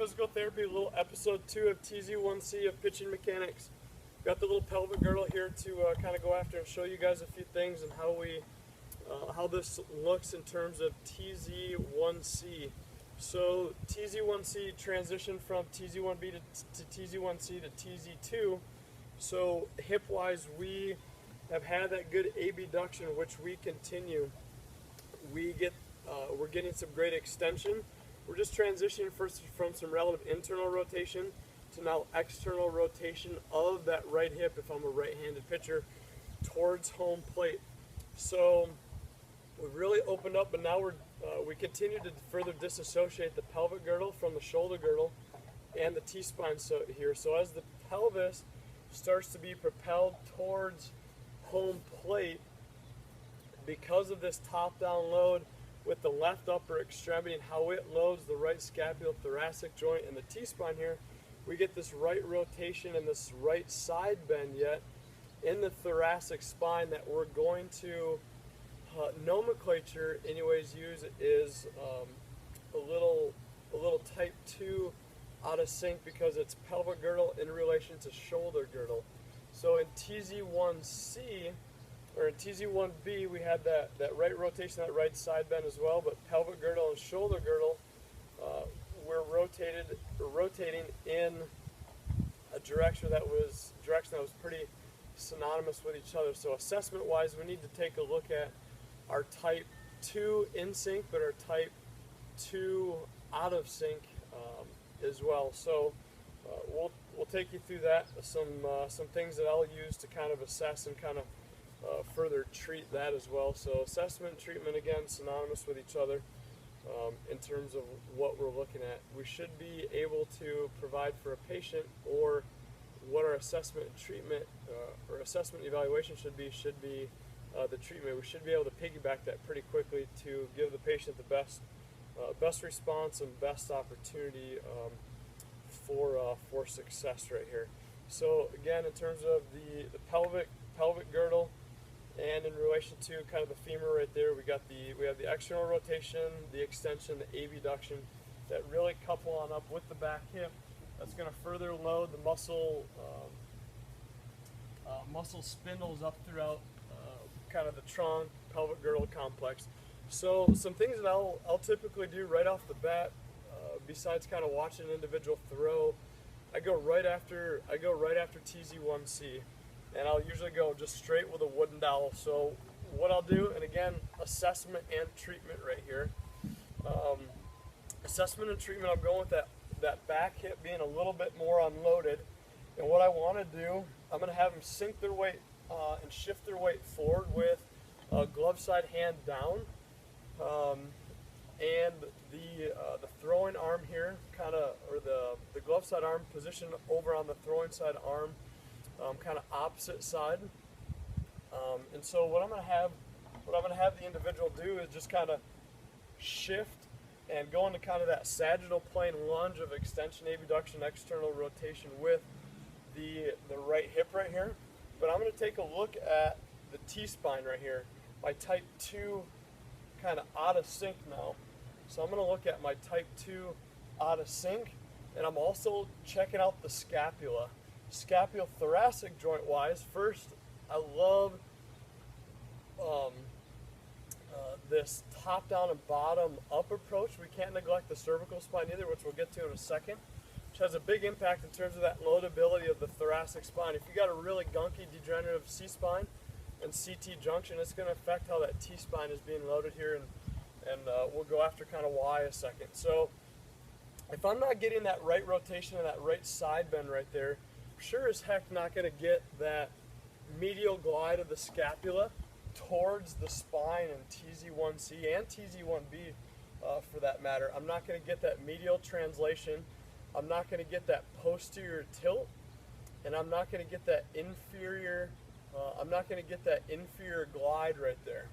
physical therapy, a little episode 2 of TZ1C of pitching mechanics. Got the little pelvic girdle here to kind of go after and show you guys a few things and how this looks in terms of TZ1C. So TZ1C transitioned from TZ1B to TZ1C to TZ2. So hip-wise, we have had that good abduction, which we continue. We're getting some great extension. We're just transitioning first from some relative internal rotation to now external rotation of that right hip, if I'm a right-handed pitcher, towards home plate. So we've really opened up, but now we continue to further disassociate the pelvic girdle from the shoulder girdle and the T-spine here. So as the pelvis starts to be propelled towards home plate, because of this top-down load with the left upper extremity and how it loads the right scapulothoracic joint and the T-spine here, we get this right rotation and this right side bend yet in the thoracic spine that we're going to nomenclature anyways use is a little type 2 out of sync because it's pelvic girdle in relation to shoulder girdle. So in TZ1C or in TZ1B we had that right rotation, that right side bend as well, but pelvic girdle and shoulder girdle we're rotating in a direction that was pretty synonymous with each other. So assessment wise, we need to take a look at our type 2 in sync, but our type 2 out of sync as well. So we'll take you through that, some things that I'll use to kind of assess and kind of further treat that as well. So assessment and treatment, again, synonymous with each other in terms of what we're looking at. We should be able to provide for a patient, or what our assessment and treatment or assessment and evaluation should be the treatment. We should be able to piggyback that pretty quickly to give the patient the best response and best opportunity for success right here. So again, in terms of the pelvic girdle and in relation to kind of the femur right there, we have the external rotation, the extension, the abduction that really couple on up with the back hip. That's going to further load the muscle spindles up throughout kind of the trunk, pelvic girdle complex. So some things that I'll typically do right off the bat, besides kind of watching an individual throw, I go right after TZ1C, and I'll usually go just straight with a wooden dowel. So what I'll do, and again, assessment and treatment right here. Assessment and treatment, I'm going with that back hip being a little bit more unloaded, and what I want to do, I'm going to have them sink their weight and shift their weight forward with glove side hand down, and the throwing arm here, or the glove side arm position over on the throwing side arm, kind of opposite side. And so what I'm going to have the individual do is just kind of shift and go into kind of that sagittal plane lunge of extension, abduction, external rotation with the right hip right here. But I'm going to take a look at the T-spine right here, my type 2 kind of out of sync now. So I'm going to look at my type 2 out of sync, and I'm also checking out the scapula. Scapulothoracic joint wise, first I love this top down and bottom up approach. We can't neglect the cervical spine either, which we'll get to in a second, which has a big impact in terms of that loadability of the thoracic spine. If you got a really gunky degenerative C-spine and CT junction, it's going to affect how that T-spine is being loaded here, and we'll go after kind of why a second. So if I'm not getting that right rotation and that right side bend right there, I'm sure as heck not going to get that medial glide of the scapula towards the spine in TZ1C and TZ1B for that matter. I'm not going to get that medial translation. I'm not going to get that posterior tilt, and I'm not going to get that inferior glide right there.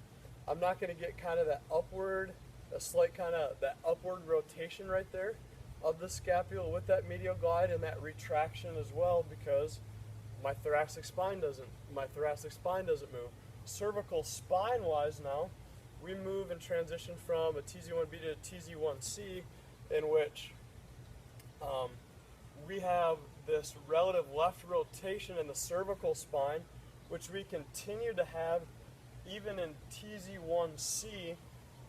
I'm not going to get kind of that upward, that upward rotation right there of the scapula with that medial glide and that retraction as well, because my thoracic spine doesn't move. Cervical spine wise now, we move and transition from a TZ1B to a TZ1C, in which we have this relative left rotation in the cervical spine, which we continue to have even in TZ1C.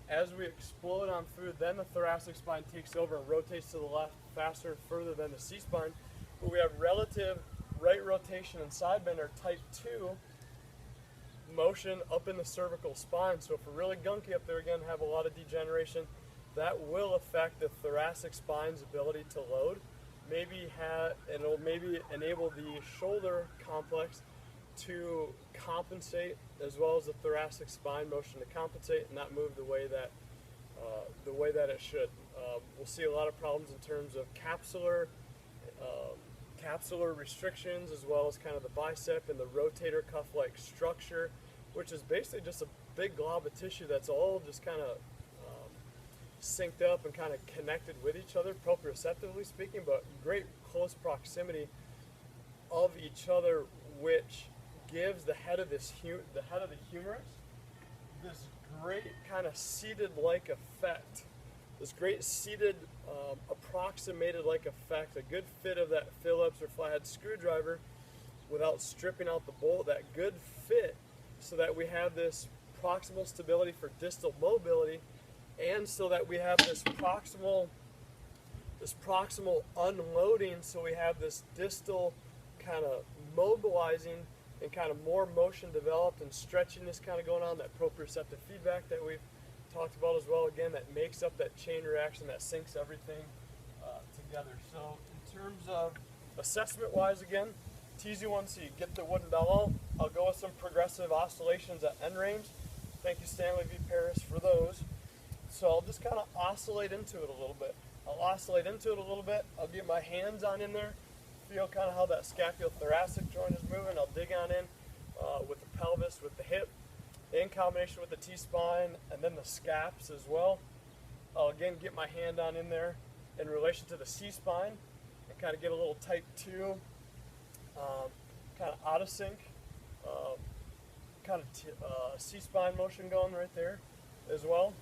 As we explode on through, then the thoracic spine takes over and rotates to the left faster and further than the C-spine. But we have relative right rotation and side bend, or type 2 motion up in the cervical spine. So if we're really gunky up there, again, have a lot of degeneration, that will affect the thoracic spine's ability to load. And it'll maybe enable the shoulder complex to compensate, as well as the thoracic spine motion to compensate and not move the way that it should. We'll see a lot of problems in terms of capsular restrictions, as well as kind of the bicep and the rotator cuff-like structure, which is basically just a big glob of tissue that's all just kind of synced up and kind of connected with each other, proprioceptively speaking, but great close proximity of each other, which gives the head of the humerus this great kind of seated-like effect. This great seated, approximated-like effect, a good fit of that Phillips or flathead screwdriver without stripping out the bolt, that good fit, so that we have this proximal stability for distal mobility, and so that we have this proximal unloading, so we have this distal kind of mobilizing and kind of more motion developed and stretchiness kind of going on, that proprioceptive feedback that we've talked about as well, again, that makes up that chain reaction that syncs everything together. So in terms of assessment-wise, again, TZ1C, get the wooden dowel. I'll go with some progressive oscillations at end range. Thank you, Stanley V. Paris, for those. So I'll just kind of oscillate into it a little bit. I'll get my hands on in there, feel kind of how that scapulothoracic joint is moving. I'll dig on in with the pelvis, with the hip, in combination with the T-spine, and then the scaps as well. I'll again get my hand on in there in relation to the C-spine and kind of get a little type 2, kind of out of sync, kind of C-spine motion going right there as well.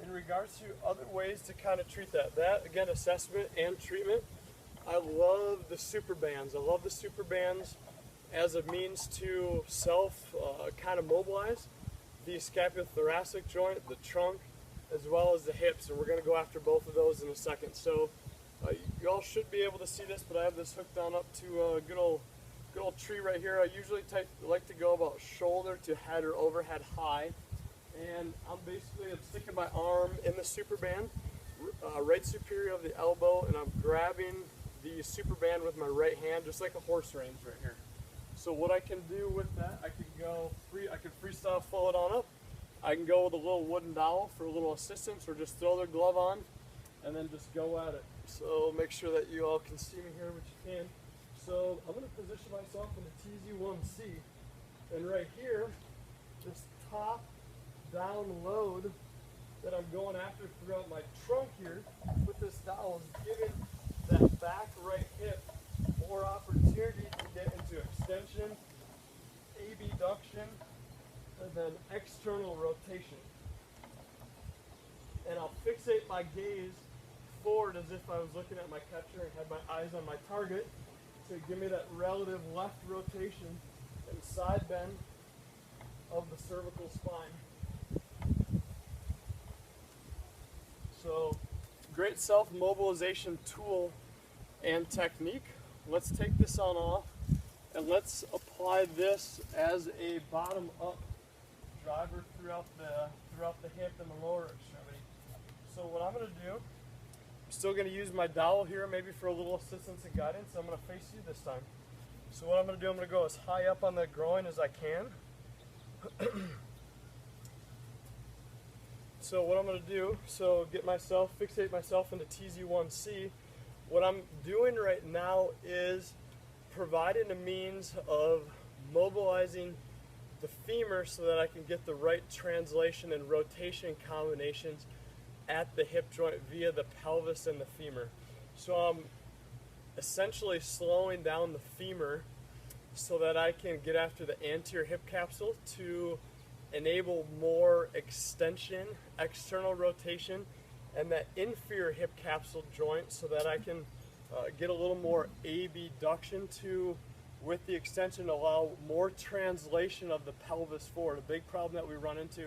In regards to other ways to kind of treat that, again, assessment and treatment, I love the super bands. I love the super bands as a means to self kind of mobilize the scapulothoracic joint, the trunk, as well as the hips, and we're going to go after both of those in a second. So you all should be able to see this, but I have this hooked on up to a good old tree right here. I usually like to go about shoulder to head or overhead high. And I'm sticking my arm in the super band, right superior of the elbow, and I'm grabbing the super band with my right hand, just like a horse reins right here. So what I can do with that, I can freestyle flow it on up. I can go with a little wooden dowel for a little assistance, or just throw their glove on and then just go at it. So make sure that you all can see me here, which you can. So I'm going to position myself in the TZ1C, and right here, this top down load that I'm going after throughout my trunk here with this dowel is giving that back right hip more opportunity to get into extension, abduction, and then external rotation. And I'll fixate my gaze forward as if I was looking at my catcher and had my eyes on my target to give me that relative left rotation and side bend of the cervical spine. So, great self-mobilization tool and technique. Let's take this on off and let's apply this as a bottom-up driver throughout the hip and the lower extremity. So what I'm going to do, I'm still going to use my dowel here maybe for a little assistance and guidance. I'm going to face you this time. So what I'm going to do, I'm going to go as high up on the groin as I can. So what I'm going to do, fixate myself into TZ1C. What I'm doing right now is providing a means of mobilizing the femur so that I can get the right translation and rotation combinations at the hip joint via the pelvis and the femur. So I'm essentially slowing down the femur so that I can get after the anterior hip capsule to enable more extension, external rotation, and that inferior hip capsule joint so that I can get a little more abduction with the extension, allow more translation of the pelvis forward. A big problem that we run into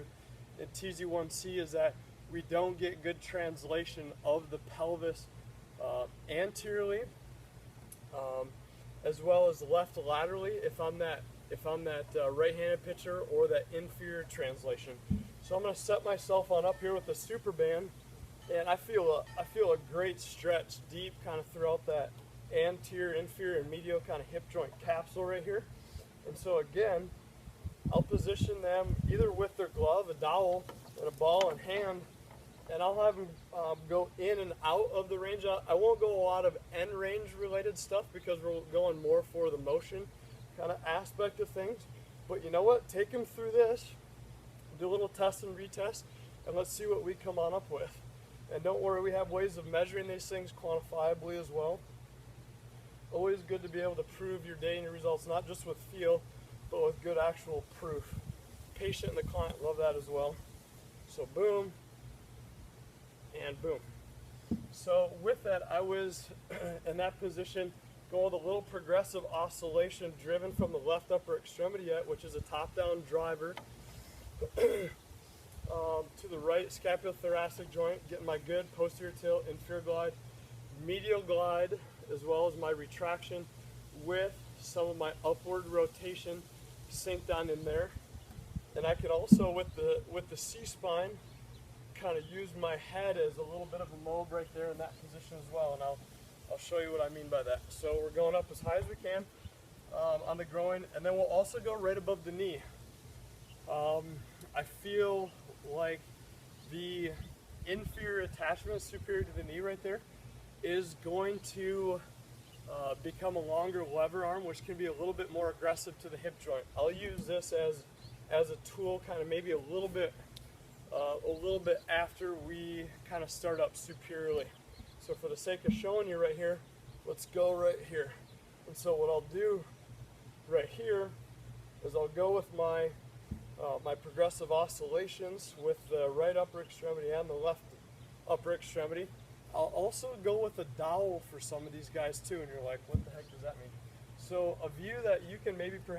in TZ1C is that we don't get good translation of the pelvis anteriorly, as well as left laterally if I'm that right-handed pitcher, or that inferior translation. So I'm going to set myself on up here with the super band, and I feel a great stretch deep kind of throughout that anterior, inferior, and medial kind of hip joint capsule right here. And so again, I'll position them either with their glove, a dowel, and a ball in hand, and I'll have them go in and out of the range. I won't go a lot of end range related stuff because we're going more for the motion kind of aspect of things. But you know what? Take them through this, do a little test and retest, and let's see what we come on up with. And don't worry, we have ways of measuring these things quantifiably as well. Always good to be able to prove your data and your results, not just with feel, but with good actual proof. Patient and the client love that as well. So boom, and boom. So with that, I was in that position, going with a little progressive oscillation driven from the left upper extremity yet, which is a top-down driver, to the right scapulothoracic joint, getting my good posterior tilt, inferior glide, medial glide, as well as my retraction with some of my upward rotation synced on in there. And I can also, with the C-spine, kind of use my head as a little bit of a lobe right there in that position as well. And I'll show you what I mean by that. So we're going up as high as we can on the groin, and then we'll also go right above the knee. I feel like the inferior attachment superior to the knee right there is going to become a longer lever arm, which can be a little bit more aggressive to the hip joint. I'll use this as a tool, kind of maybe a little bit after we kind of start up superiorly. So for the sake of showing you right here, let's go right here. And so what I'll do right here is I'll go with my progressive oscillations with the right upper extremity and the left upper extremity. I'll also go with a dowel for some of these guys too, and you're like, what the heck does that mean? So a view that you can maybe perhaps